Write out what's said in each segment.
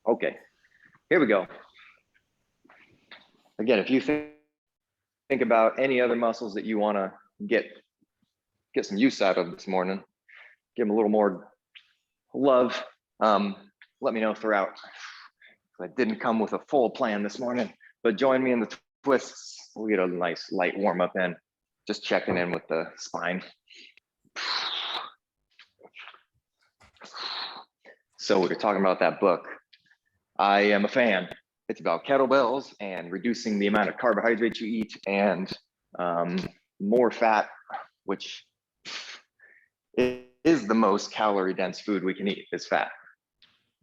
Okay, here we go. Again, if you think about any other muscles that you want to get some use out of this morning, give them a little more love. Let me know throughout. I didn't come with a full plan this morning, but join me in the twists. We'll get a nice light warm up in, just checking in with the spine. So we were talking about that book. I am a fan. It's about kettlebells and reducing the amount of carbohydrates you eat and more fat, which is the most calorie dense food we can eat is fat.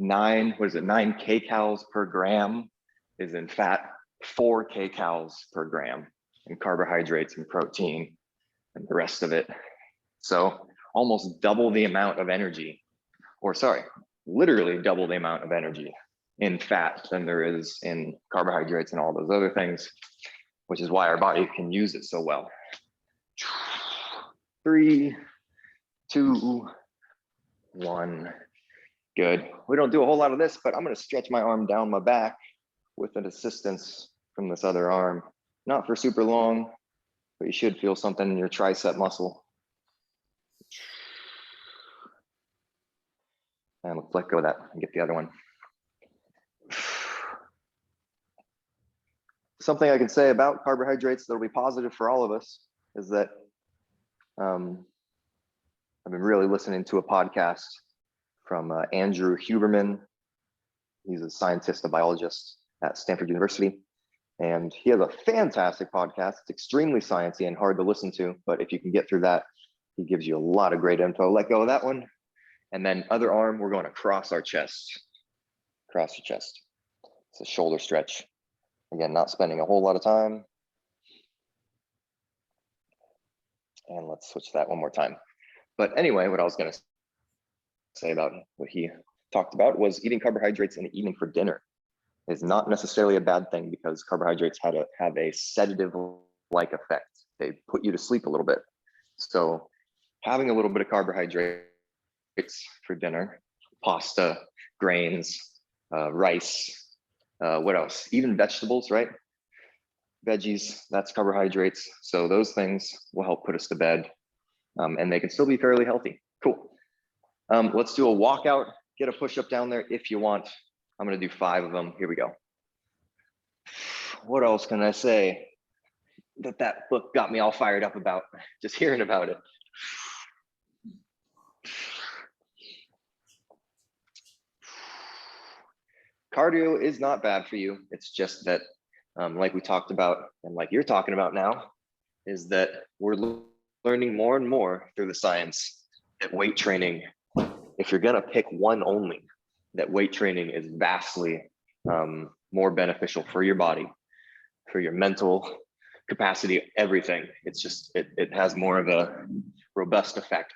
9 kcals per gram is in fat, 4 kcals per gram in carbohydrates and protein and the rest of it. So almost double the amount of energy, or sorry, literally double the amount of energy in fat than there is in carbohydrates and all those other things, which is why our body can use it so well. 3, 2, 1. Good. We don't do a whole lot of this, but I'm going to stretch my arm down my back with an assistance from this other arm. Not for super long, but you should feel something in your tricep muscle. And let's let go of that and get the other one. Something I can say about carbohydrates that'll be positive for all of us is that I've been really listening to a podcast from Andrew Huberman. He's a scientist, a biologist at Stanford University. And he has a fantastic podcast. It's extremely sciencey and hard to listen to, but if you can get through that, he gives you a lot of great info. Let go of that one. And then other arm, we're going to cross our chest. Cross your chest. It's a shoulder stretch. Again, not spending a whole lot of time. And let's switch that one more time. But anyway, what I was going to say about what he talked about was eating carbohydrates in the evening for dinner is not necessarily a bad thing because carbohydrates have a sedative-like effect. They put you to sleep a little bit. So having a little bit of carbohydrates for dinner, pasta, grains, rice, what else? Even vegetables, right? Veggies, that's carbohydrates. So those things will help put us to bed and they can still be fairly healthy. Cool. Let's do a walkout, get a push-up down there if you want. I'm gonna do 5 of them. Here we go. What else can I say that book got me all fired up about, just hearing about it. Cardio is not bad for you. It's just that, like we talked about, and like you're talking about now, is that we're learning more and more through the science that weight training, if you're gonna pick one only, that weight training is vastly more beneficial for your body, for your mental capacity, everything. It's just, it has more of a robust effect.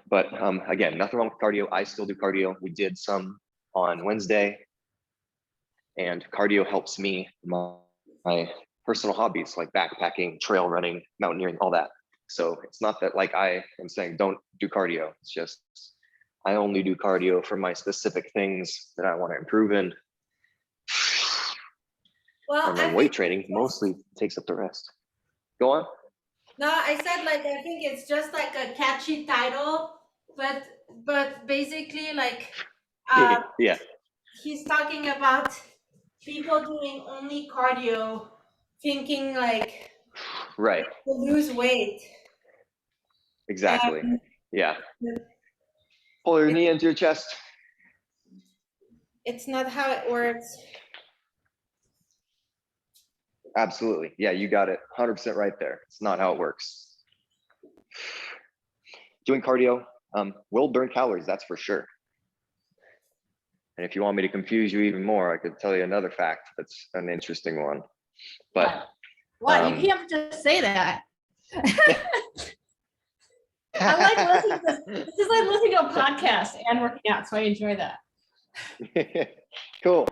But again, nothing wrong with cardio. I still do cardio. We did some on Wednesday, and cardio helps me, my personal hobbies like backpacking, trail running, mountaineering, all that. So it's not that like I am saying don't do cardio. It's just I only do cardio for my specific things that I want to improve in. Well, and then weight training mostly takes up the rest. Go on. No, I said like I think it's just like a catchy title, but basically like Yeah. he's talking about people doing only cardio, thinking like Right. to lose weight. Exactly. And Yeah. Pull your knee into your chest. it's not how it works. Absolutely. Yeah, you got it 100% right there. It's not how it works. Doing cardio will burn calories, that's for sure. And if you want me to confuse you even more, I could tell you another fact that's an interesting one. But what? You can't just say that. I like listening to this. This is like listening to a podcast and working out, so I enjoy that. Cool.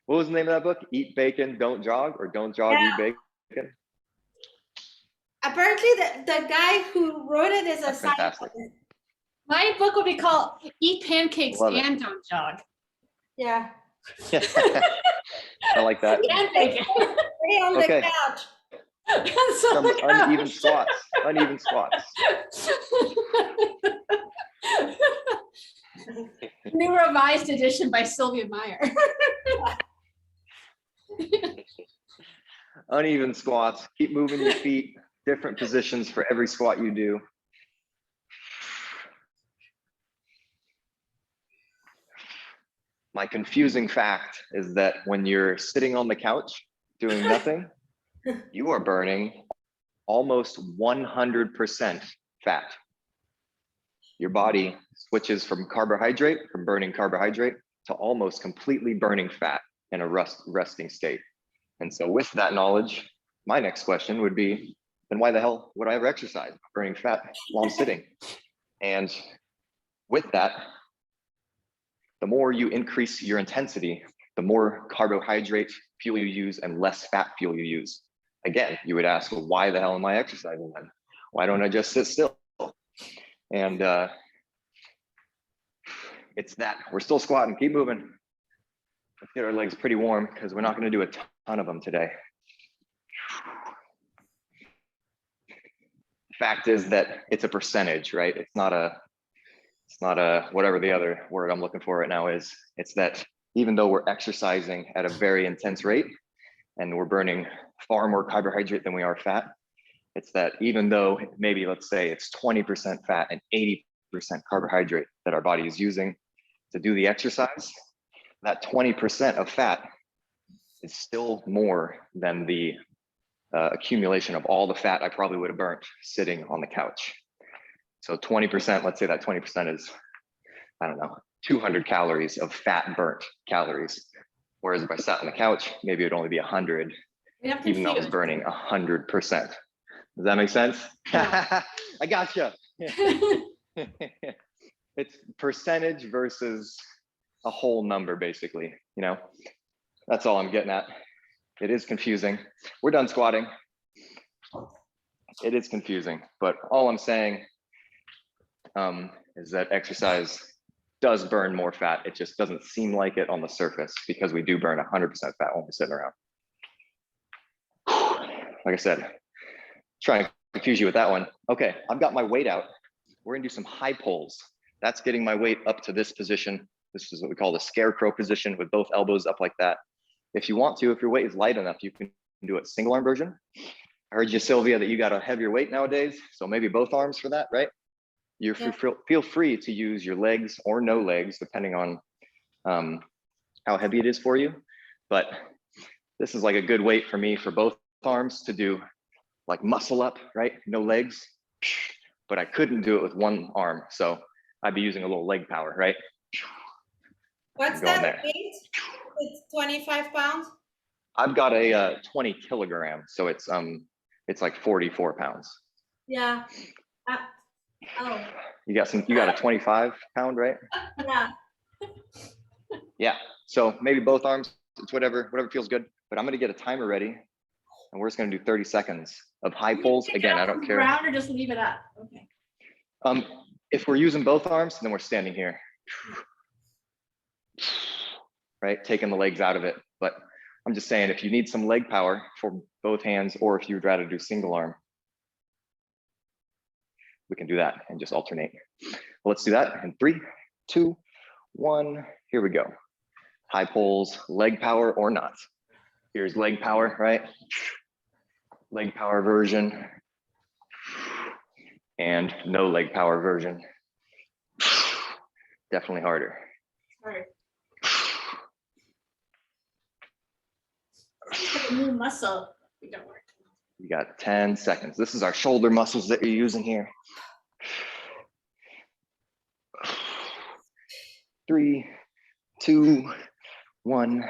What was the name of that book? Eat Bacon, Don't Jog, or Don't Jog, Eat Bacon? Apparently the guy who wrote it is a scientist. My book would be called Eat Pancakes Love it. and Don't Jog. Yeah. I like that. And bacon. Stay on Okay. the couch. That's on Some the uneven couch. squats. Uneven squats. New revised edition by Sylvia Meyer. Uneven squats. Keep moving your feet. Different positions for every squat you do. My confusing fact is that when you're sitting on the couch doing nothing, you are burning almost 100% fat. Your body switches from burning carbohydrate, to almost completely burning fat in a resting state. And so with that knowledge, my next question would be, then why the hell would I ever exercise burning fat while I'm sitting? And with that, the more you increase your intensity, the more carbohydrate fuel you use and less fat fuel you use. Again, you would ask, well, why the hell am I exercising then? Why don't I just sit still? And it's that we're still squatting, keep moving. Let's get our legs pretty warm because we're not going to do a ton of them today. Fact is that it's a percentage, right? It's not a whatever the other word I'm looking for right now is. It's that even though we're exercising at a very intense rate and we're burning far more carbohydrate than we are fat, it's that even though maybe let's say it's 20% fat and 80% carbohydrate that our body is using to do the exercise, that 20% of fat is still more than the accumulation of all the fat I probably would have burnt sitting on the couch. So 20%, let's say that 20% is, I don't know, 200 calories of fat burnt calories. Whereas if I sat on the couch, maybe it'd only be 100, even though I was burning 100%. Does that make sense? Yeah. I gotcha. It's percentage versus a whole number, basically, you know? That's all I'm getting at. It is confusing. We're done squatting. It is confusing, but all I'm saying is that exercise does burn more fat. It just doesn't seem like it on the surface because we do burn 100% fat when we're sitting around. Like I said, trying to confuse you with that one. Okay, I've got my weight out. We're gonna do some high pulls. That's getting my weight up to this position. This is what we call the scarecrow position with both elbows up like that. If you want to, if your weight is light enough, you can do it single arm version. I heard you, Sylvia, that you got a heavier weight nowadays. So maybe both arms for that, right? You feel free to use your legs or no legs, depending on how heavy it is for you. But this is like a good weight for me for both arms to do like muscle up, right? No legs, but I couldn't do it with one arm. So I'd be using a little leg power, right? What's Going that there. weight? It's 25 pounds? I've got a 20 kilogram, so it's like 44 pounds. Yeah. Oh, You got a 25 pound, right? yeah. Yeah. So maybe both arms, it's whatever feels good. But I'm gonna get a timer ready, and we're just gonna do 30 seconds of high pulls. Again, I don't care. Ground or just leave it up. Okay. If we're using both arms, then we're standing here, right? Taking the legs out of it. But I'm just saying, if you need some leg power for both hands, or if you'd rather do single arm, we can do that and just alternate. Well, let's do that in 3, 2, 1. Here we go. High pulls, leg power or not. Here's leg power, right? Leg power version. And no leg power version. Definitely harder. Sorry. It's like a new muscle. We don't work. You got 10 seconds. This is our shoulder muscles that you're using here. 3, 2, 1.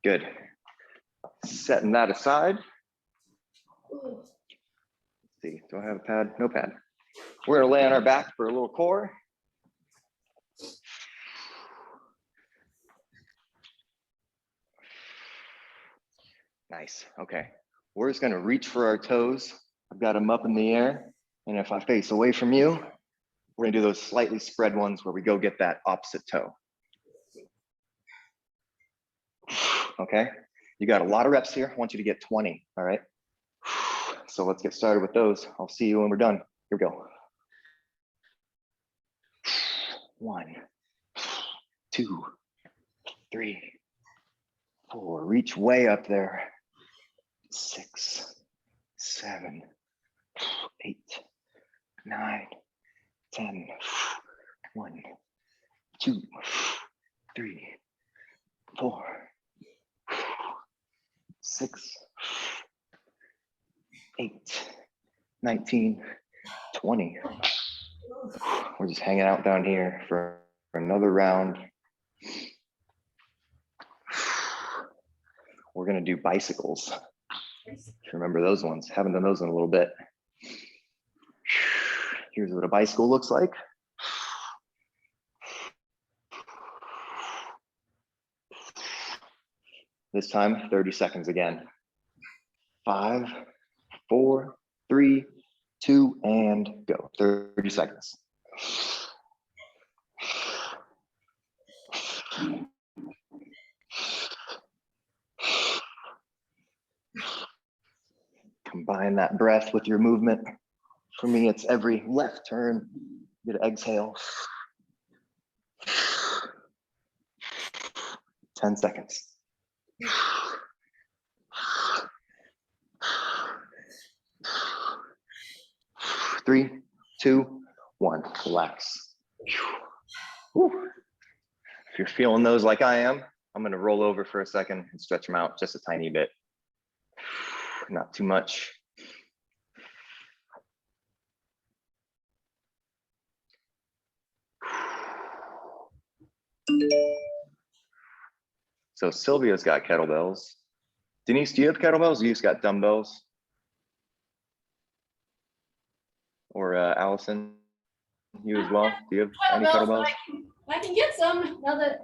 Good. Setting that aside. Ooh. Let's see, do I have a pad? No pad. We're gonna lay on our back for a little core. Nice, okay. We're just gonna reach for our toes. I've got them up in the air. And if I face away from you, We're gonna do those slightly spread ones where we go get that opposite toe. Okay, you got a lot of reps here. I want you to get 20, all right? So let's get started with those. I'll see you when we're done. Here we go. 1, 2, 3, 4. Reach way up there. 6, 7, 8, 9, 10. 1, 2, 3, 4, 6, 8, 19, 20. We're just hanging out down here for another round. We're gonna do bicycles. If you remember those ones, haven't done those in a little bit. Here's what a bicycle looks like. This time, 30 seconds again. 5, 4, 3, 2, and go. 30 seconds. Combine that breath with your movement. For me, it's every left turn. Get an exhale. 10 seconds. 3, 2, 1. Relax. Whew. If you're feeling those like I am, I'm going to roll over for a second and stretch them out just a tiny bit. Not too much. So Sylvia's got kettlebells. Denise, do you have kettlebells? You just got dumbbells? Or Allison, you as well? Do you have any kettlebells? I can get some now that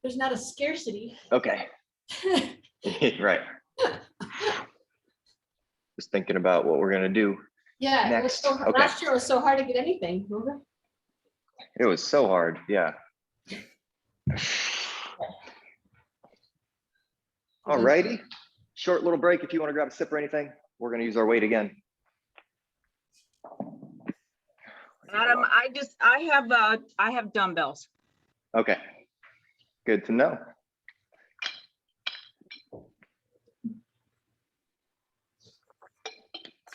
there's not a scarcity. Okay. Right. Just thinking about what we're gonna do. Yeah, it was Next. so, Okay. last year it was so hard to get anything. Remember? It was so hard, yeah. All righty. Short little break if you want to grab a sip or anything. We're gonna use our weight again. Adam, I have dumbbells. Okay, good to know.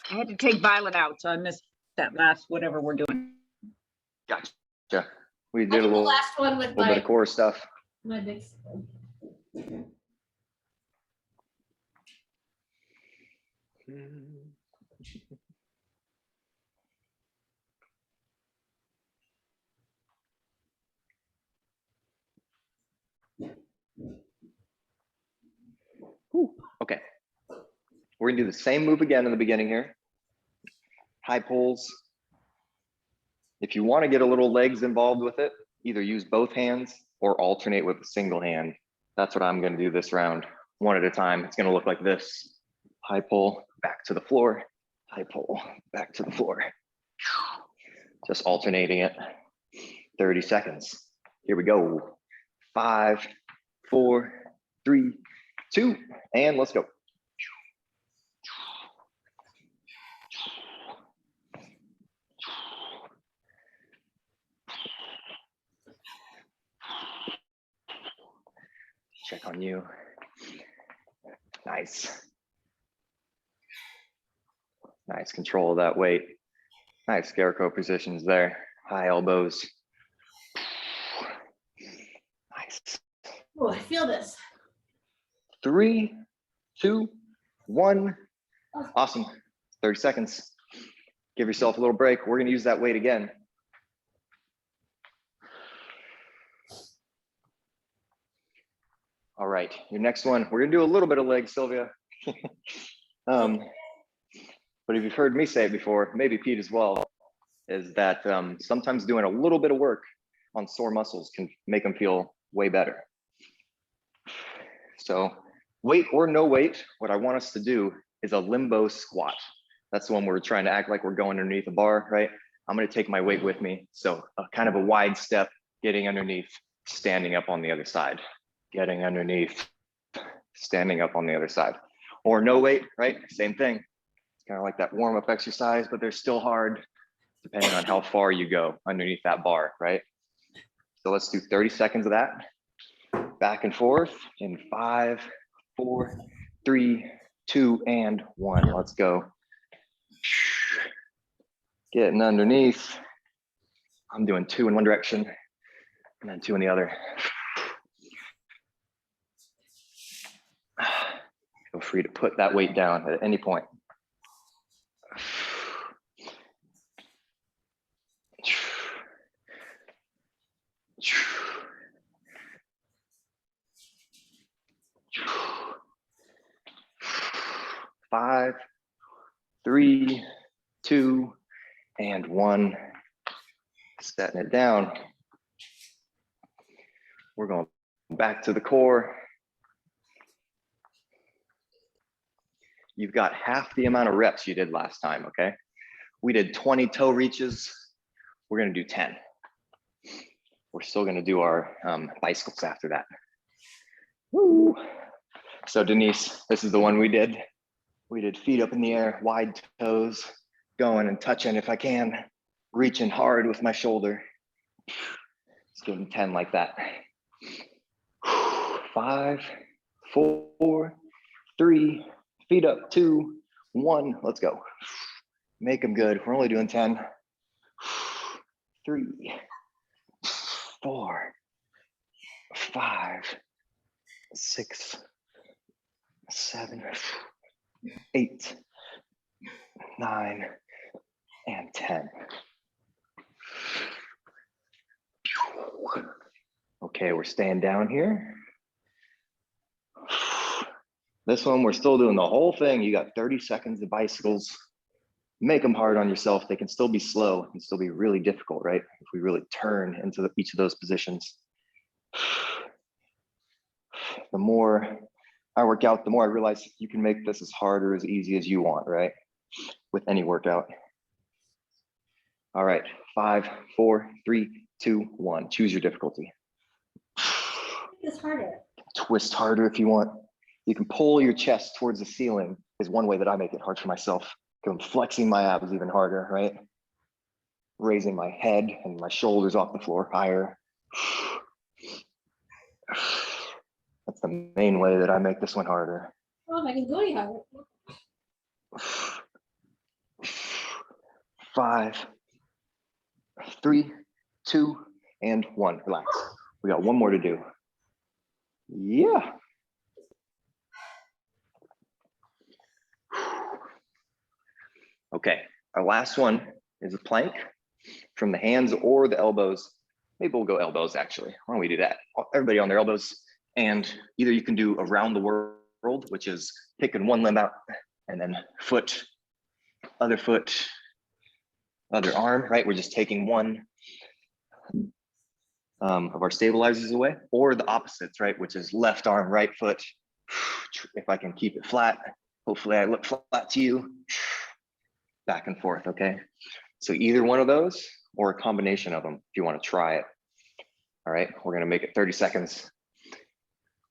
I had to take Violet out, so I missed that last whatever we're doing. Gotcha. We I did did a the little last one with bit my of core stuff. big. Okay. We're gonna do the same move again in the beginning here. High pulls. If you want to get a little legs involved with it, either use both hands or alternate with a single hand. That's what I'm gonna do this round, one at a time. It's gonna look like this. High pull, back to the floor. High pull, back to the floor. Just alternating it. 30 seconds. Here we go. 5, 4, 3, 2, and let's go. Check on you. Nice. Nice control of that weight. Nice scarecrow positions there. High elbows. Nice. Oh, I feel this. 3, 2, 1. Awesome. 30 seconds. Give yourself a little break. We're gonna use that weight again. All right, your next one, we're gonna do a little bit of legs, Sylvia. But if you've heard me say it before, maybe Pete as well, is that sometimes doing a little bit of work on sore muscles can make them feel way better. So weight or no weight, what I want us to do is a limbo squat. That's the one where we're trying to act like we're going underneath a bar, right? I'm gonna take my weight with me. So a kind of a wide step, getting underneath, standing up on the other side, getting underneath, standing up on the other side. Or no weight, right? Same thing. It's kind of like that warm-up exercise, but they're still hard depending on how far you go underneath that bar, right? So let's do 30 seconds of that. Back and forth in 5, 4, 3, 2, and 1. Let's go. Getting underneath. I'm doing 2 in one direction and then 2 in the other. Feel free to put that weight down at any point. Five, 3, 2, and 1. Setting it down. We're going back to the core. You've got half the amount of reps you did last time, okay? We did 20 toe reaches. We're gonna do 10. We're still gonna do our bicycles after that. Woo. So Denise, this is the one we did. We did feet up in the air, wide toes, going and touching if I can, reaching hard with my shoulder. Let's give them 10 like that. 5, 4, 3, feet up, 2, 1, let's go. Make them good. We're only doing 10. 3, 4, 5, 6, 7, 8, 9, and 10. Okay, we're staying down here. This one, we're still doing the whole thing. You got 30 seconds of bicycles. Make them hard on yourself. They can still be slow and still be really difficult, right? If we really turn into each of those positions. The more I work out, the more I realize you can make this as hard or as easy as you want, right? With any workout. All right, 5, 4, 3, 2, 1. Choose your difficulty. It's harder. Twist harder if you want. You can pull your chest towards the ceiling is one way that I make it hard for myself. I'm flexing my abs even harder, right? Raising my head and my shoulders off the floor higher. That's the main way that I make this one harder. Well, if I can go any harder. 5, 3, 2, and 1. Relax. We got one more to do. Yeah. Okay, our last one is a plank from the hands or the elbows. Maybe we'll go elbows actually. Why don't we do that? Everybody on their elbows. And either you can do around the world, which is picking one limb out and then foot, other arm, right? We're just taking one of our stabilizers away, or the opposites, right? Which is left arm, right foot. If I can keep it flat, hopefully I look flat to you. Back and forth, okay? So either one of those or a combination of them if you want to try it. All right, we're gonna make it 30 seconds.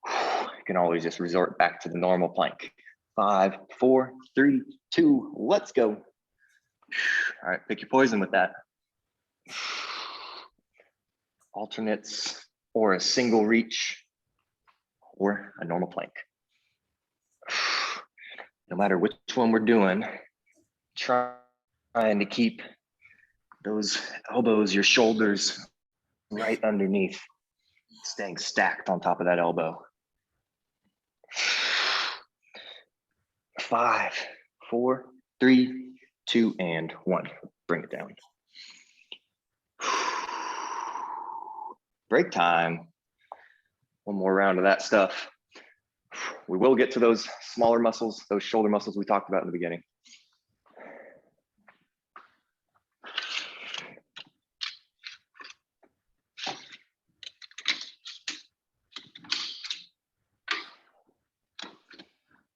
You can always just resort back to the normal plank. 5, 4, 3, 2, let's go. All right, pick your poison with that. Alternates or a single reach or a normal plank. No matter which one we're doing, trying to keep those elbows, your shoulders right underneath, staying stacked on top of that elbow. 5, 4, 3, 2, and 1. Bring it down. Break time. One more round of that stuff. We will get to those smaller muscles, those shoulder muscles we talked about in the beginning.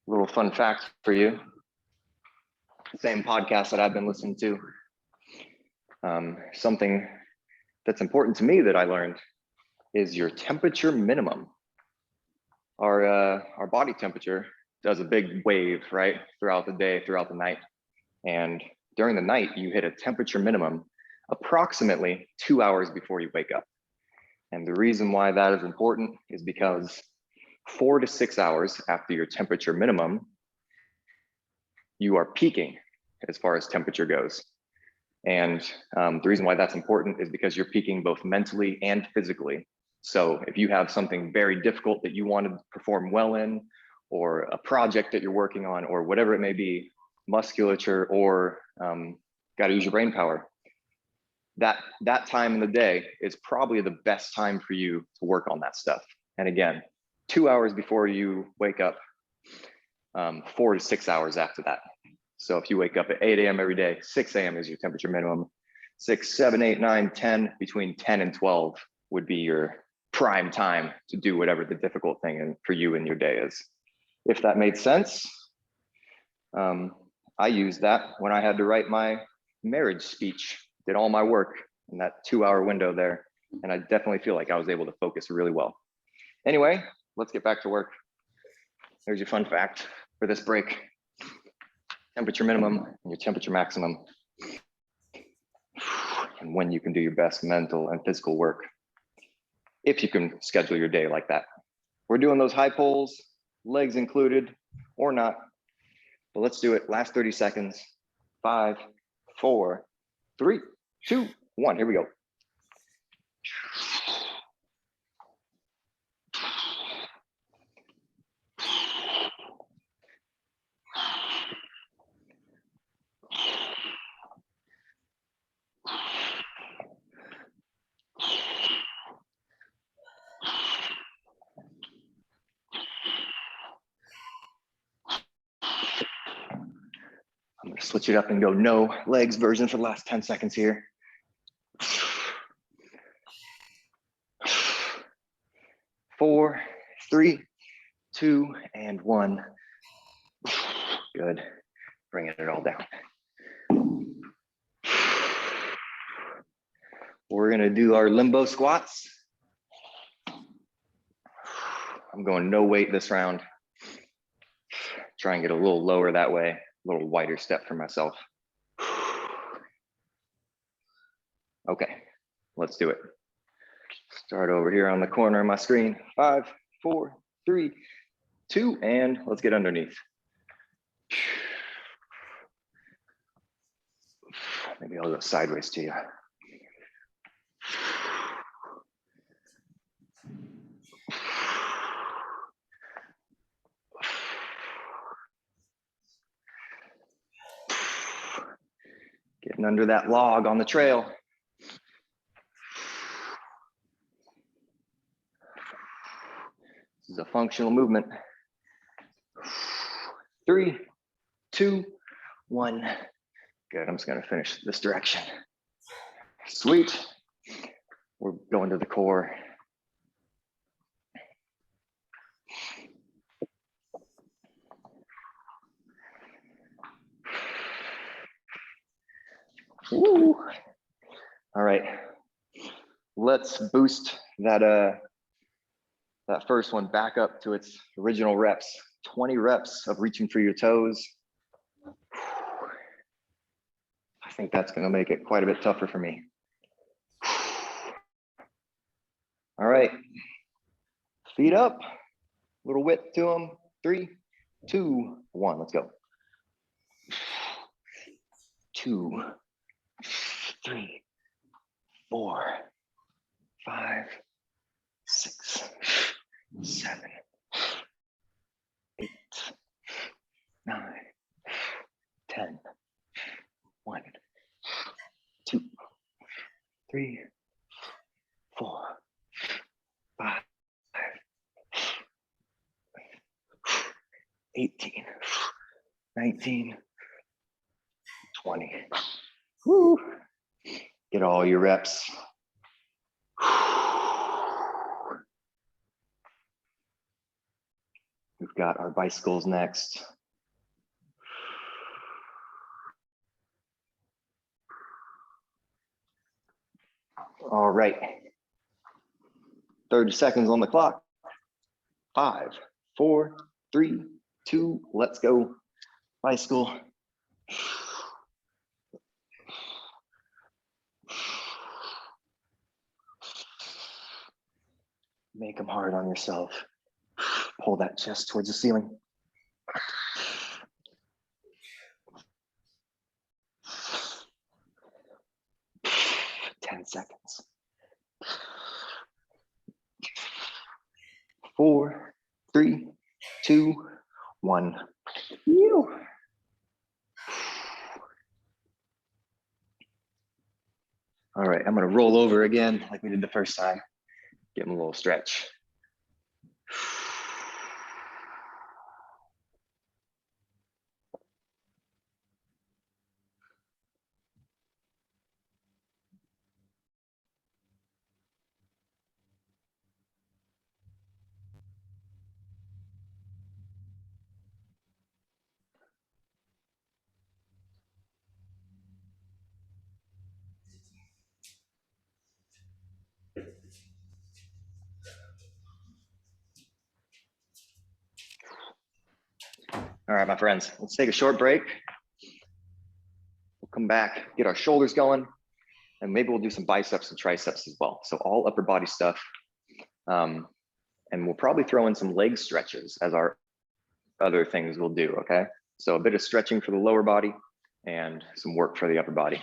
Little fun fact for you. Same podcast that I've been listening to. Something that's important to me that I learned is your temperature minimum. Our body temperature does a big wave, right? Throughout the day, throughout the night. And during the night, you hit a temperature minimum approximately 2 hours before you wake up. And the reason why that is important is because 4 to 6 hours after your temperature minimum, you are peaking as far as temperature goes. And the reason why that's important is because you're peaking both mentally and physically. So if you have something very difficult that you want to perform well in, or a project that you're working on, or whatever it may be, musculature, or got to use your brain power, that time in the day is probably the best time for you to work on that stuff. And again, 2 hours before you wake up, 4 to 6 hours after that. So if you wake up at 8 a.m. every day, 6 a.m. is your temperature minimum. 6, 7, 8, 9, 10, between 10 and 12 would be your prime time to do whatever the difficult thing for you in your day is. If that made sense. I used that when I had to write my marriage speech, did all my work in that 2 hour window there. And I definitely feel like I was able to focus really well. Anyway, let's get back to work. There's your fun fact for this break. Temperature minimum and your temperature maximum. And when you can do your best mental and physical work, if you can schedule your day like that. We're doing those high pulls, legs included or not, but let's do it. Last 30 seconds. 5, 4, 3, 2, 1. Here we go. I'm going to switch it up and go no legs version for the last 10 seconds here. 4, 3, 2, and 1. Good. Bringing it all down. We're going to do our limbo squats. I'm going no weight this round. Try and get a little lower that way, a little wider step for myself. Okay, let's do it. Start over here on the corner of my screen. 5, 4, 3, 2, and let's get underneath. Maybe I'll go sideways to you. Getting under that log on the trail. This is a functional movement. 3, 2, 1. Good, I'm just gonna finish this direction. Sweet. We're going to the core. Ooh. All right, let's boost that that first one back up to its original reps. 20 reps of reaching for your toes. I think that's going to make it quite a bit tougher for me. All right, feet up, little width to them. 3, 2, 1, let's go. 2, 3, 4, 5, 6, 7, 8, 9, 10. 1, 2, 3, 4, 5, 18, 19, 20. Woo. Get all your reps. We've got our bicycles next. All right. 30 seconds on the clock. 5, 4, 3, 2, let's go. Bicycle. Make them hard on yourself. Pull that chest towards the ceiling. Ten seconds. 4, 3, 2, 1. Phew. All right, I'm gonna roll over again like we did the first time. Give them a little stretch. All right, my friends, let's take a short break. We'll come back, get our shoulders going, and maybe we'll do some biceps and triceps as well. So all upper body stuff. And we'll probably throw in some leg stretches as our other things we'll do, okay? So a bit of stretching for the lower body and some work for the upper body.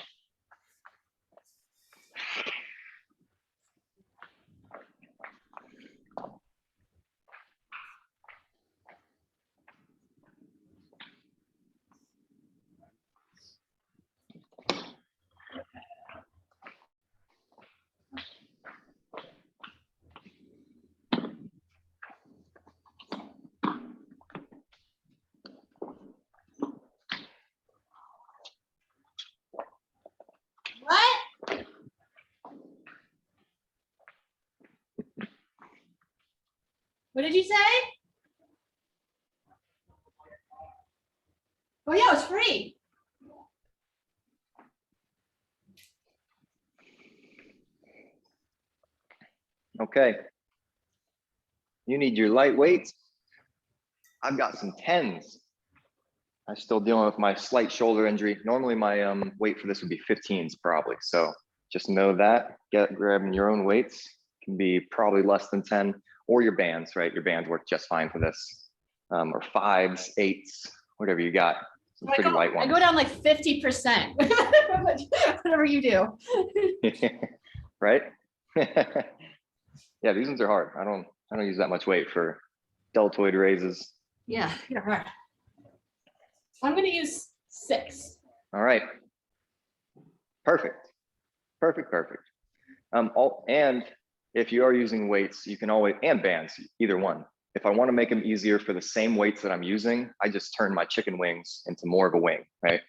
What? What did you say? Oh yeah, it's free. Okay. You need your light weights. I've got some 10s. I'm still dealing with my slight shoulder injury. Normally my weight for this would be 15s probably. So just know that, grabbing your own weights can be probably less than 10, or your bands, right? Your bands work just fine for this. Or 5s, 8s, whatever you got. Some pretty light I ones. go down like 50%, whatever you do. Right? Yeah, these ones are hard. I don't use that much weight for deltoid raises. Yeah, you're right. I'm gonna use 6. All right. Perfect. Perfect, perfect. And if you are using weights, you can always, and bands, either one. If I want to make them easier for the same weights that I'm using, I just turn my chicken wings into more of a wing, right?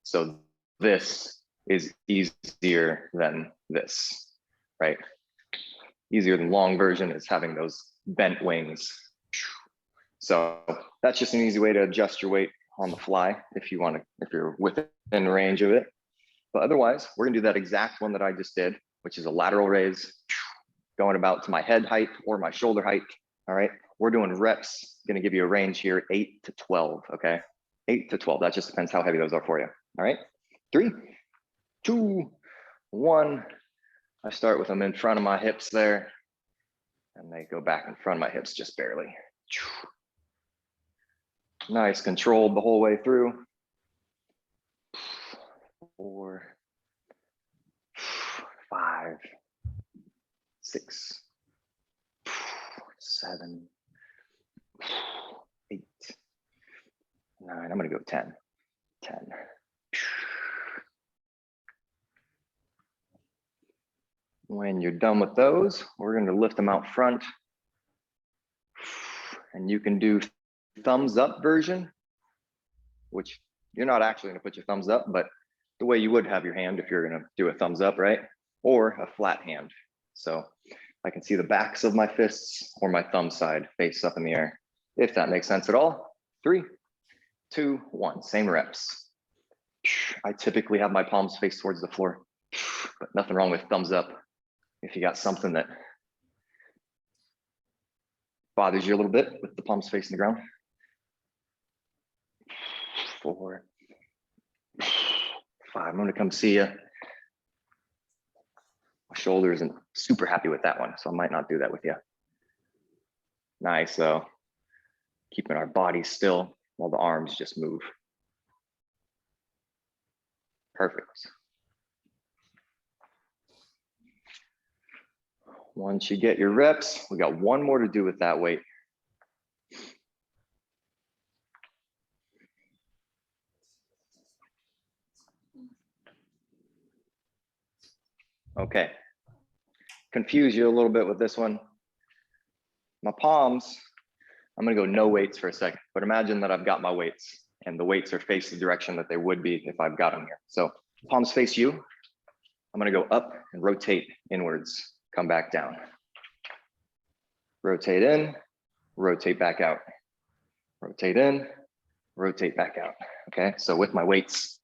So this is easier than this, right? Easier than long version is having those bent wings. So that's just an easy way to adjust your weight on the fly if you want to, if you're within range of it. But otherwise, we're gonna do that exact one that I just did, which is a lateral raise, going about to my head height or my shoulder height. All right, we're doing reps, gonna give you a range here, 8 to 12, okay? 8 to 12, that just depends how heavy those are for you. All right, 3, 2, 1. I start with them in front of my hips there, and they go back in front of my hips just barely. Nice, controlled the whole way through. 4, 5, 6, 7, 8, 9. I'm gonna go 10. 10. When you're done with those, we're gonna lift them out front. And you can do thumbs up version, which you're not actually gonna put your thumbs up, but the way you would have your hand if you're gonna do a thumbs up, right? Or a flat hand. So I can see the backs of my fists or my thumb side face up in the air, if that makes sense at all. 3, 2, 1, same reps. I typically have my palms face towards the floor, but nothing wrong with thumbs up. If you got something that bothers you a little bit with the palms facing the ground. 4, 5. I'm gonna come see you. My shoulder isn't super happy with that one, so I might not do that with you. Nice, though. Keeping our body still while the arms just move. Perfect. Once you get your reps, we got one more to do with that weight. Okay. Confuse you a little bit with this one. My palms, I'm gonna go no weights for a second, but imagine that I've got my weights and the weights are faced the direction that they would be if I've got them here. So palms face you. I'm gonna go up and rotate inwards, come back down. Rotate in, rotate back out. Rotate in, rotate back out. Okay, so with my weights,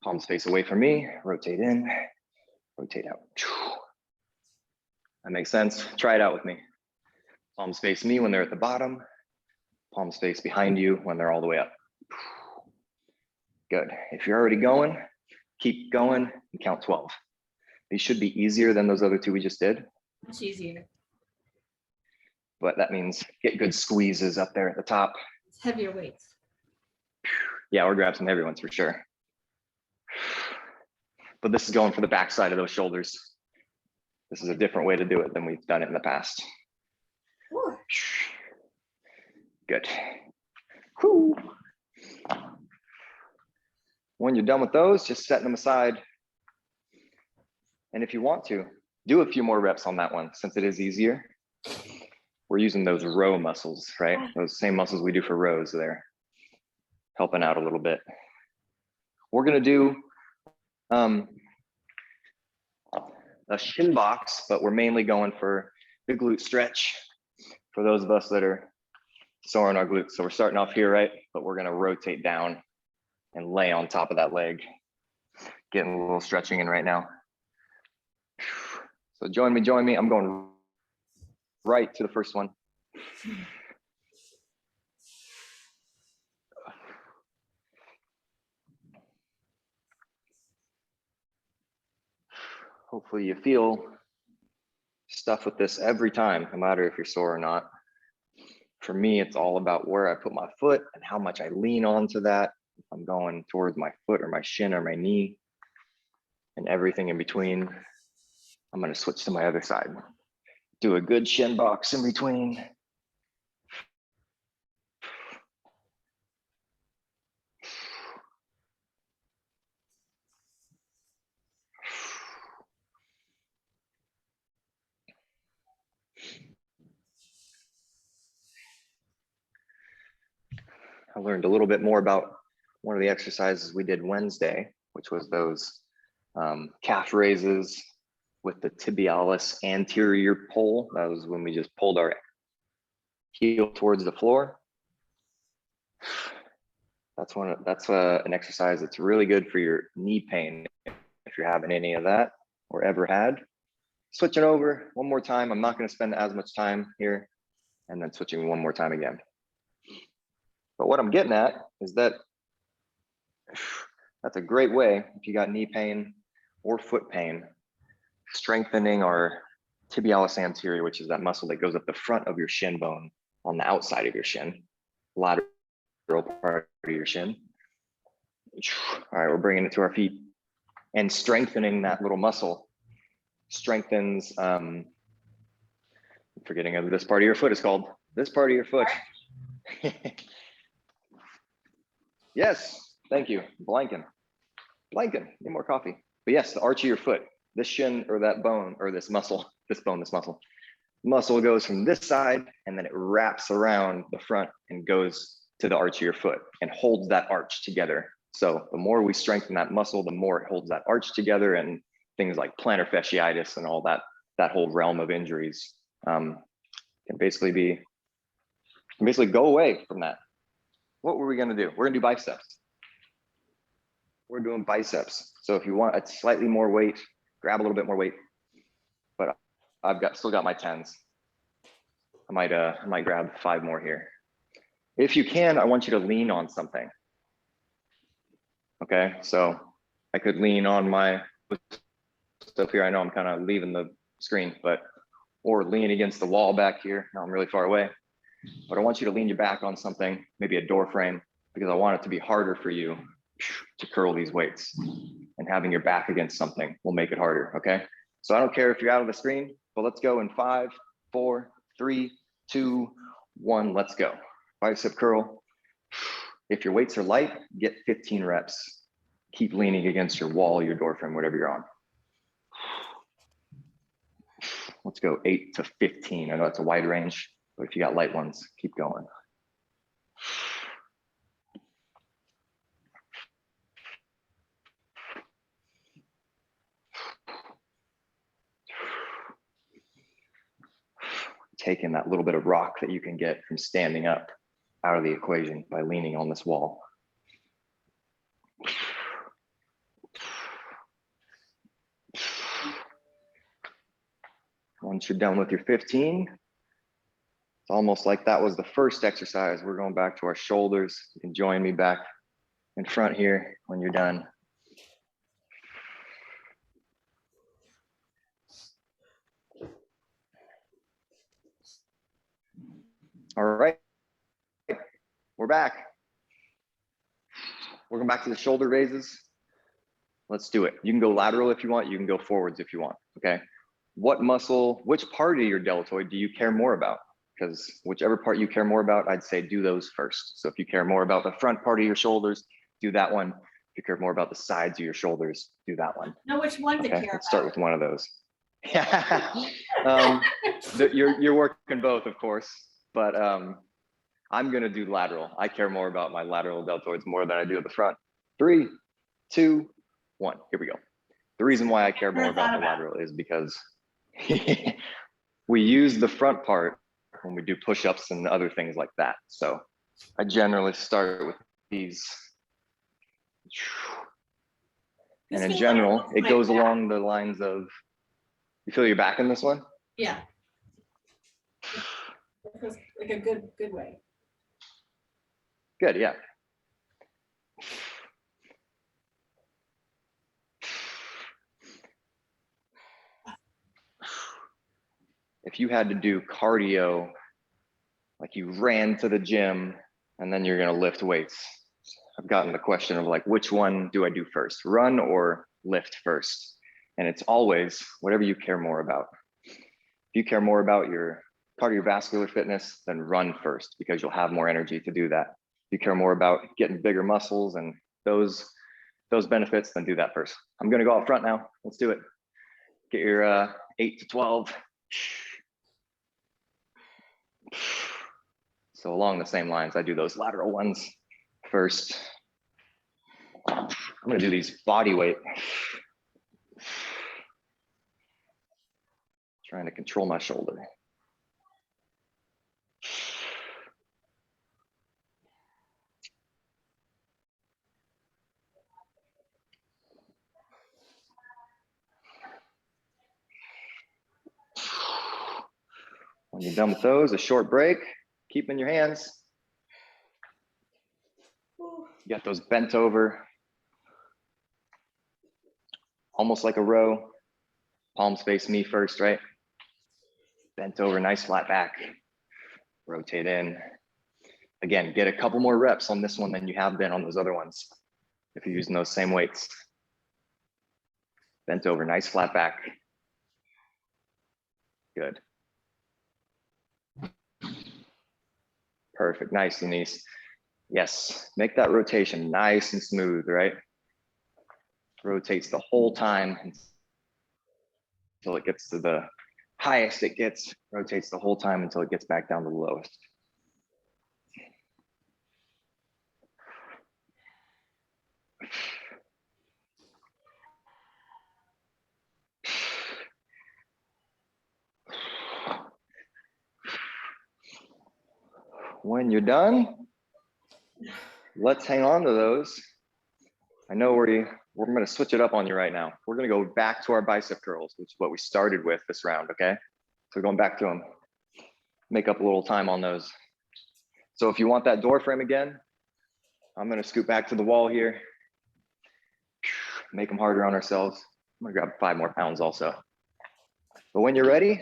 palms face away from me, rotate in, rotate out. That makes sense. Try it out with me. Palms face me when they're at the bottom. Palms face behind you when they're all the way up. Good. If you're already going, keep going and count 12. These should be easier than those other two we just did. Much easier. But that means get good squeezes up there at the top. It's heavier weights. Yeah, or grab some heavy ones for sure. But this is going for the backside of those shoulders. This is a different way to do it than we've done it in the past. Ooh. Good. Whew. When you're done with those, just setting them aside. And if you want to, do a few more reps on that one since it is easier. We're using those row muscles, right? Those same muscles we do for rows there. Helping out a little bit. We're gonna do a shin box, but we're mainly going for the glute stretch for those of us that are sore in our glutes. So we're starting off here, right? But we're gonna rotate down and lay on top of that leg. Getting a little stretching in right now. So join me. I'm going right to the first one. Hopefully you feel stuff with this every time, no matter if you're sore or not. For me, it's all about where I put my foot and how much I lean onto that. If I'm going towards my foot or my shin or my knee and everything in between. I'm gonna switch to my other side. Do a good shin box in between. I learned a little bit more about one of the exercises we did Wednesday, which was those calf raises with the tibialis anterior pull. That was when we just pulled our heel towards the floor. That's an exercise that's really good for your knee pain if you're having any of that or ever had. Switching over one more time. I'm not going to spend as much time here, and then switching one more time again. But what I'm getting at is that that's a great way if you got knee pain or foot pain, strengthening our tibialis anterior, which is that muscle that goes up the front of your shin bone on the outside of your shin, lateral part of your shin. All right, we're bringing it to our feet and strengthening that little muscle strengthens, I'm forgetting what this part of your foot is called. This part of your foot. Yes, thank you. Blanking, need more coffee. But yes, the arch of your foot, this shin or that bone or this muscle, this muscle goes from this side and then it wraps around the front and goes to the arch of your foot and holds that arch together. So the more we strengthen that muscle, the more it holds that arch together, and things like plantar fasciitis and all that whole realm of injuries can basically go away from that. What were we gonna do? We're gonna do biceps. We're doing biceps. So if you want a slightly more weight, grab a little bit more weight. But still got my 10s. I might grab 5 more here. If you can, I want you to lean on something. Okay, so I could lean on my stuff here. I know I'm kind of leaving the screen, but, or lean against the wall back here. Now I'm really far away, but I want you to lean your back on something, maybe a door frame, because I want it to be harder for you to curl these weights, and having your back against something will make it harder. Okay, so I don't care if you're out of the screen, but let's go in 5, 4, 3, 2, 1, let's go. Bicep curl. If your weights are light, get 15 reps. Keep leaning against your wall, your door frame, whatever you're on. Let's go 8 to 15. I know it's a wide range, but if you got light ones, keep going. Taking that little bit of rock that you can get from standing up out of the equation by leaning on this wall. Once you're done with your 15, it's almost like that was the first exercise. We're going back to our shoulders. You can join me back in front here when you're done. All right, we're back. We're going back to the shoulder raises. Let's do it. You can go lateral if you want. You can go forwards if you want, okay? What muscle, which part of your deltoid do you care more about? Because whichever part you care more about, I'd say do those first. So if you care more about the front part of your shoulders, do that one. If you care more about the sides of your shoulders, do that one. Know which one to Okay, care let's start about. with one of those. You're working both, of course, but I'm gonna do lateral. I care more about my lateral deltoids more than I do at the front. 3, 2, 1, here we go. The reason why I care more about the lateral is because we use the front part when we do push-ups and other things like that. So I generally start with these. And in general, it goes along the lines of, you feel your back in this one? Yeah. It feels like a good way. Good, yeah. If you had to do cardio, like you ran to the gym and then you're gonna lift weights, I've gotten the question of like, which one do I do first, run or lift first? And it's always whatever you care more about. If you care more about your cardiovascular fitness, then run first because you'll have more energy to do that. If you care more about getting bigger muscles and those benefits, then do that first. I'm gonna go out front now. Let's do it. Get your 8 to 12. So along the same lines, I do those lateral ones first. I'm gonna do these body weight. Trying to control my shoulder. When you're done with those, a short break, keep them in your hands. You got those bent over, almost like a row. Palms face me first, right? Bent over, nice flat back. Rotate in. Again, get a couple more reps on this one than you have been on those other ones if you're using those same weights. Bent over, nice flat back. Good. Perfect, nice, Denise. Yes, make that rotation nice and smooth, right? Rotates the whole time until it gets to the highest it gets, rotates the whole time until it gets back down to the lowest. When you're done, let's hang on to those. I know we're going to switch it up on you right now. We're going to go back to our bicep curls, which is what we started with this round, okay? So going back to them, make up a little time on those. So if you want that door frame again, I'm gonna scoot back to the wall here. Make them harder on ourselves. I'm gonna grab 5 more pounds also. But when you're ready,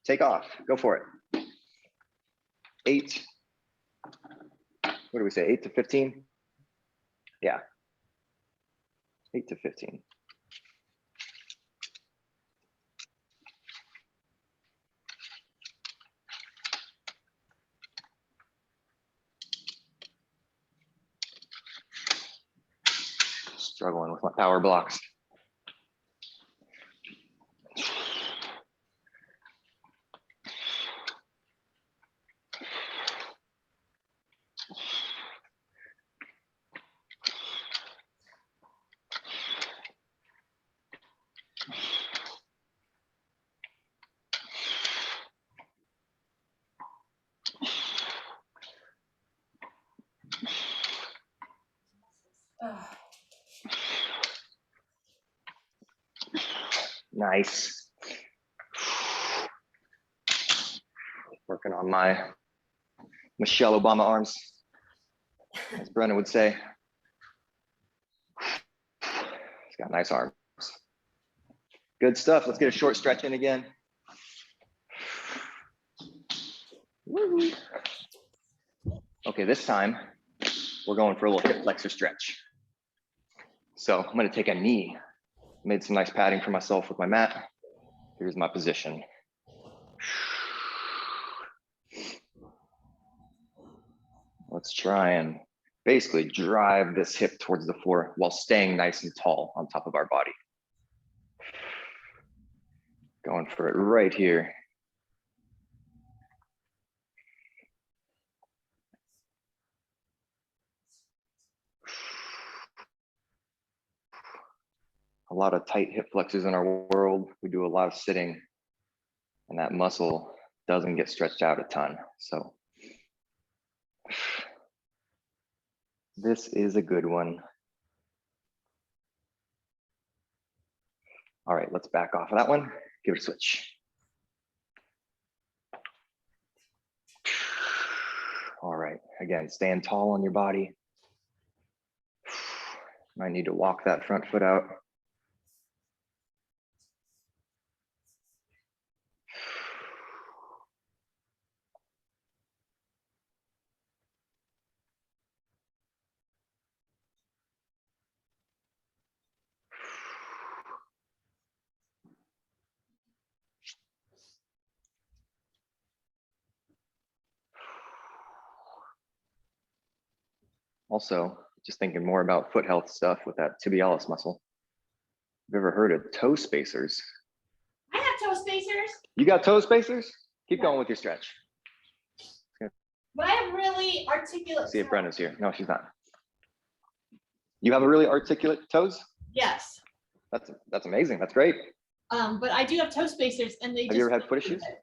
take off, go for it. 8, what do we say, 8 to 15? Yeah, 8 to 15. Struggling with my power blocks. Nice. Working on my Michelle Obama arms, as Brennan would say. He's got nice arms. Good stuff. Let's get a short stretch in again. Woo. Okay, this time we're going for a little hip flexor stretch. So I'm going to take a knee. Made some nice padding for myself with my mat. Here's my position. Let's try and basically drive this hip towards the floor while staying nice and tall on top of our body. Going for it right here. A lot of tight hip flexors in our world. We do a lot of sitting, and that muscle doesn't get stretched out a ton. So this is a good one. All right, let's back off of that one. Give it a switch. All right, again, stand tall on your body. Might need to walk that front foot out. Also, just thinking more about foot health stuff with that tibialis muscle. Have you ever heard of toe spacers? I have toe spacers, You got toe spacers? Keep going with your stretch. but I have really articulate. See if toes. Brenda's here. No, she's not. You have a really articulate toes? Yes, That's amazing. That's great. but I do have toe spacers, and they Have just you ever had feel foot really issues? good.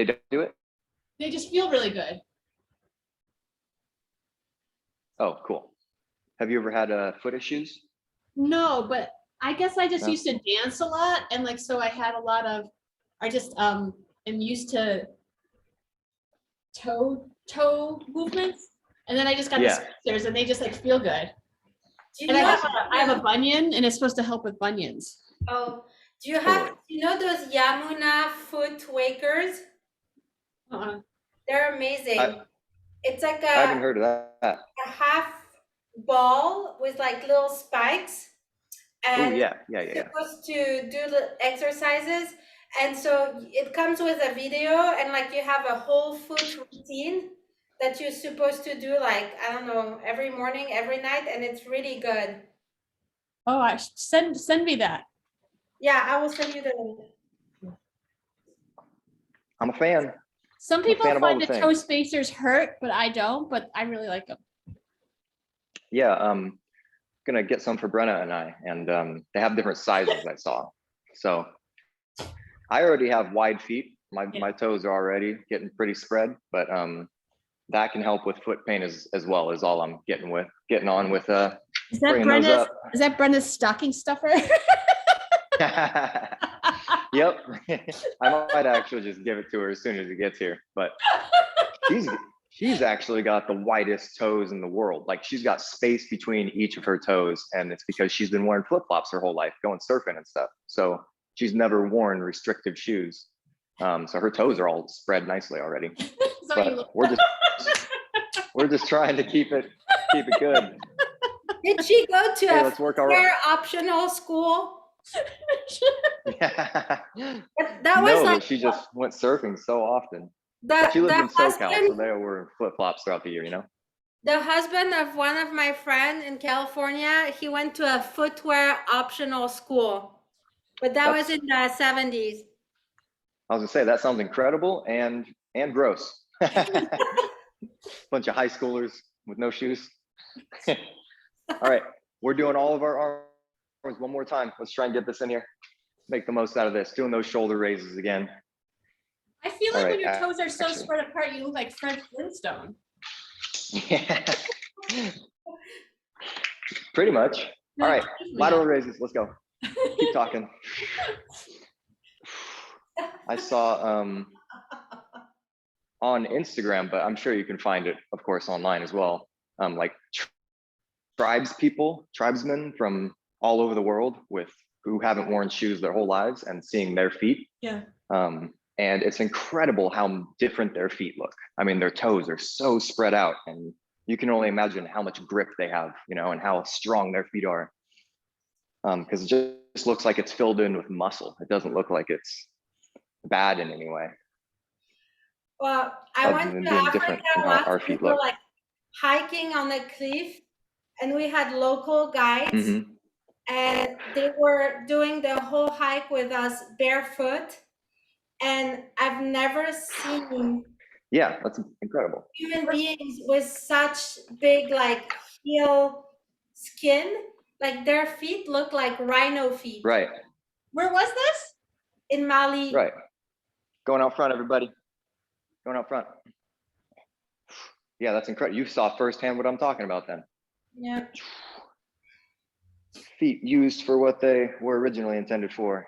They do it? They just feel really good. Oh, cool. Have you ever had foot issues? No, but I guess I just No? used to dance a lot, and like so I had a lot of. I just am used to toe movements, and then I just got Yeah. the spacers, and they just like feel good. Do you And I know, have a bunion, and it's supposed to help with bunions. oh, do you have, Totally. you know those Yamuna foot wakers? Uh-uh. They're amazing. It's like I haven't a heard of that. half ball with like little spikes. Oh, And yeah. supposed to do the exercises, and so it comes with a video, and like you have a whole foot routine that you're supposed to do, like I don't know, every morning, every night, and it's really good. Oh, send me that. Yeah, I will send you the link. I'm a fan. Some I'm a people fan of all find the the toe spacers hurt, but I don't. But I really like them. Yeah, gonna get some for Brenna and I, and they have different sizes I saw. So I already have wide feet. My toes are already getting pretty spread, but that can help with foot pain as well, is all I'm getting on with Is that bringing those Brenda's? up. Is that Brenda's stocking stuffer? Yep. I might actually just give it to her as soon as it gets here, but she's actually got the widest toes in the world. Like she's got space between each of her toes, and it's because she's been wearing flip-flops her whole life, going surfing and stuff. So she's never worn restrictive shoes. So her toes are all spread nicely already. So But you, we're just trying to keep it good. Did she go to Hey, a let's work our footwear optional school? Yeah. That was No, like but she just went surfing so often. the She lived the in SoCal, so husband they were flip-flops throughout the year, you know? the husband of one of my friend in California. He went to a footwear optional school, but that was That's- in the 70s. I was gonna say, that sounds incredible and gross. Bunch of high schoolers with no shoes. All right, we're doing all of our arms one more time. Let's try and get this in here. Make the most out of this. Doing those shoulder raises again. I feel All like right, when your toes are so actually. spread apart, you look like Fred Flintstone. Yeah. Pretty much. All right, lateral raises. Let's go. Keep talking. I saw on Instagram, but I'm sure you can find it, of course, online as well. Like tribesmen from all over the world who haven't worn shoes their whole lives and seeing their feet. Yeah. And it's incredible how different their feet look. I mean, their toes are so spread out, and you can only imagine how much grip they have, you know, and how strong their feet are. Because it just looks like it's filled in with muscle. It doesn't look like it's bad in any way. Well, I Other went than to being Africa different from how once. our We feet were look. like hiking on a cliff, and we had local guides, Mhm. and they were doing the whole hike with us barefoot. And I've never seen Yeah, that's incredible. human beings with such big like heel skin. Like their feet look like rhino feet. Right, Where was this? In Mali. right. Going out front, everybody. Going out front. Yeah, that's incredible. You saw firsthand what I'm talking about then. Yeah. Feet used for what they were originally intended for.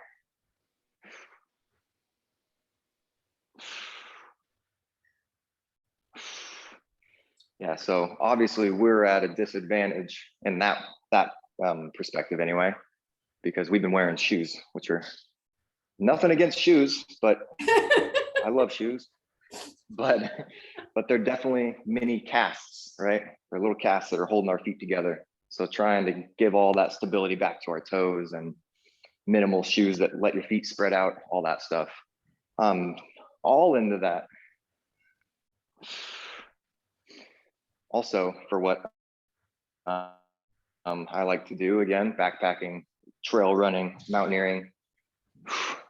Yeah, so obviously we're at a disadvantage in that perspective anyway, because we've been wearing shoes, which are nothing against shoes, but I love shoes, but they're definitely mini casts, right? They're little casts that are holding our feet together. So trying to give all that stability back to our toes and minimal shoes that let your feet spread out, all that stuff. All into that. Also, for what I like to do, again, backpacking, trail running, mountaineering.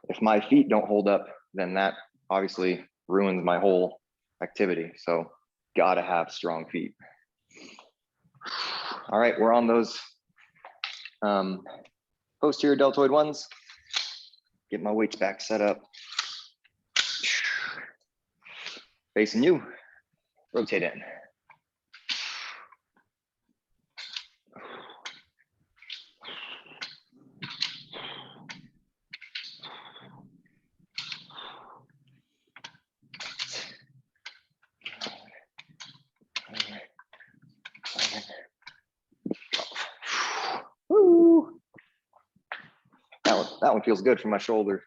If my feet don't hold up, then that obviously ruins my whole activity. So gotta have strong feet. All right, we're on those posterior deltoid ones. Get my weights back set up. Facing you, rotate in. Woo. That one feels good for my shoulder.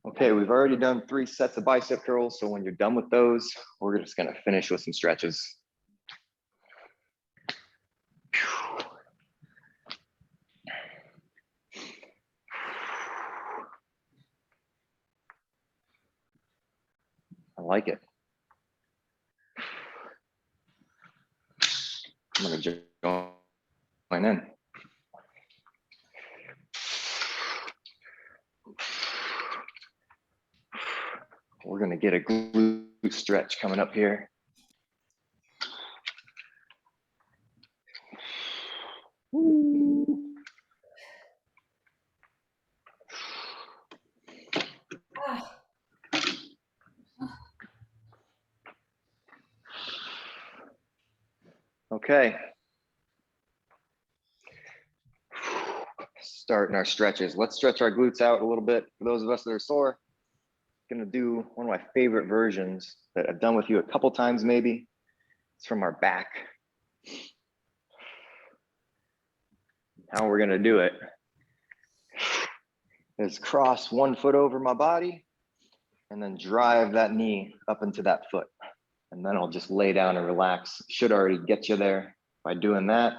Okay, we've already done 3 sets of bicep curls. So when you're done with those, we're just gonna finish with some stretches. I like it. I'm gonna join in. We're gonna get a glute stretch coming up here. Ah, Okay. starting our stretches. Let's stretch our glutes out a little bit. For those of us that are sore, gonna do one of my favorite versions that I've done with you a couple times maybe. It's from our back. How we're gonna do it is cross one foot over my body and then drive that knee up into that foot. And then I'll just lay down and relax. Should already get you there by doing that.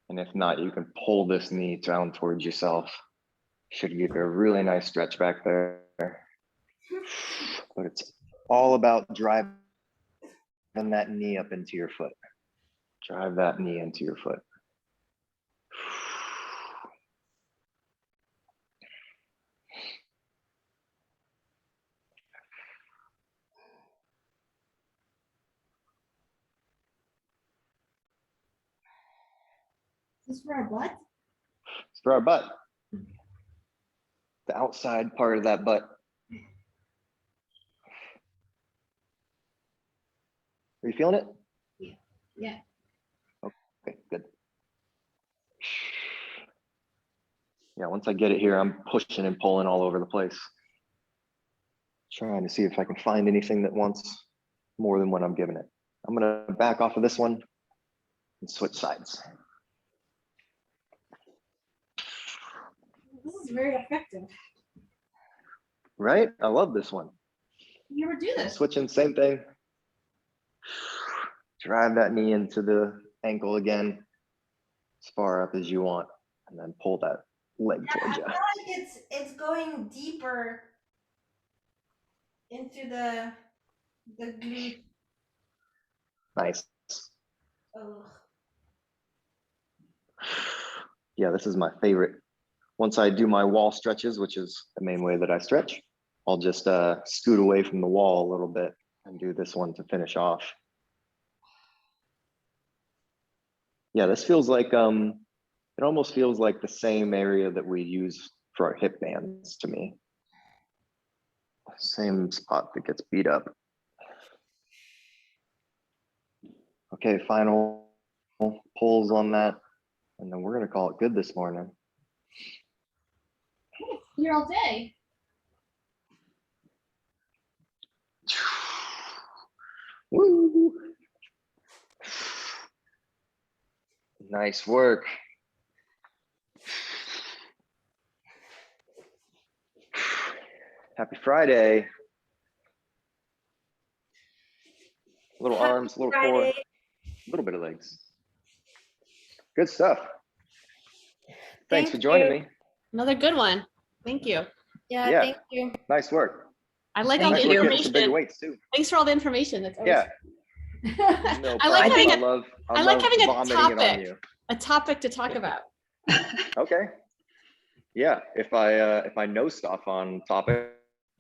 And if not, you can pull this knee down towards yourself. Should give you a really nice stretch back there. But it's all about driving that knee up into your foot. Drive that knee into your foot. Is this for our butt? It's for our butt. The outside part of that butt. Are you feeling it? Yeah. Okay, good. Yeah, once I get it here, I'm pushing and pulling all over the place. Trying to see if I can find anything that wants more than what I'm giving it. I'm gonna back off of this one and switch sides. This is very effective. Right? I love this one. You ever do this? Switching, same thing. Drive that knee into the ankle again, as far up as you want, and then pull that leg I towards feel you. like it's going deeper into the glute. Nice. Ugh. Yeah, this is my favorite. Once I do my wall stretches, which is the main way that I stretch, I'll just scoot away from the wall a little bit and do this one to finish off. Yeah, this feels like, it almost feels like the same area that we use for our hip bands to me. Same spot that gets beat up. Okay, final pulls on that. And then we're gonna call it good this morning. Here all day. Woo! Nice work. Happy Friday. Little Happy arms, little core, Friday. a little bit of legs. Good stuff. Thanks Thank for joining you. me. Another good one. Thank you. Yeah, Yeah. thank you. Nice work. I like Thank all the Nice you. work getting some bigger information. weights too. Thanks for all the information. That's always Yeah, no I like problem. having I I like love having a vomiting it on topic. you. a topic to talk about. Okay. Yeah, if I know stuff on topics,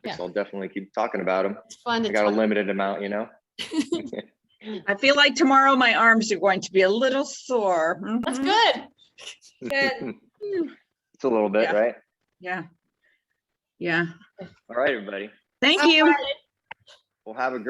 Yeah. I'll definitely keep talking about them. It's fun I to got a talk. limited amount, you know. I feel like tomorrow my arms are going to be a little sore. That's Mhm. good. Good. It's a little bit, Yeah. right? Yeah. Yeah. All right, everybody. Thank All you. right. We'll have a great